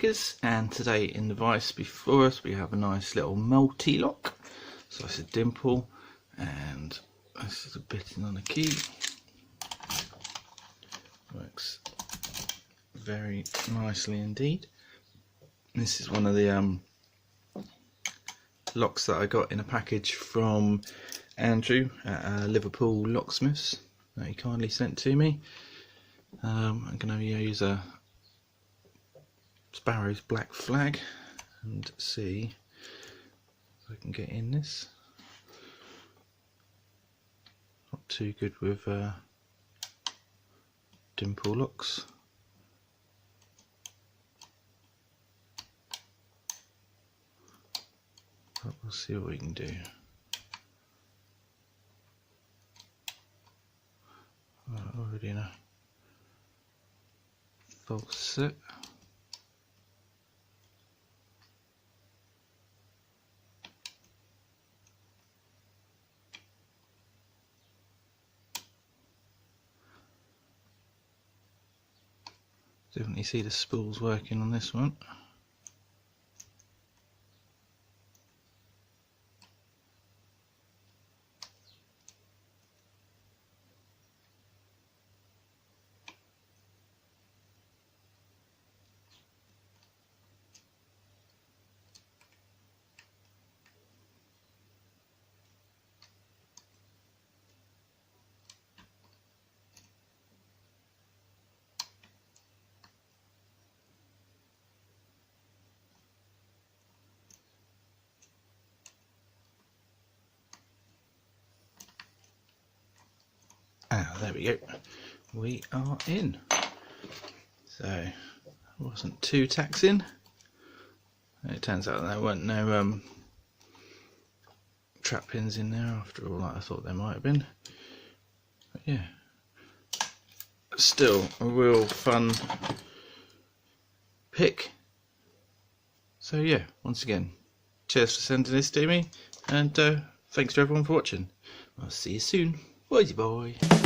Diggers, and today in the vise before us we have a nice little multi-lock. So it's a dimple and this is a bitting on a key. Works very nicely indeed. This is one of the locks that I got in a package from Andrew at Liverpool Locksmiths that he kindly sent to me. I'm going to use a Sparrow's black flag and see if I can get in this. Not too good with dimple locks. But we'll see what we can do. Already in a false set. Definitely see the spools working on this one. There we go. We are in. So it wasn't too taxing. It turns out there weren't no trap pins in there after all, like I thought there might have been. But yeah, still a real fun pick. So yeah, once again, cheers for sending this to me, and thanks to everyone for watching. I'll see you soon. Bye bye.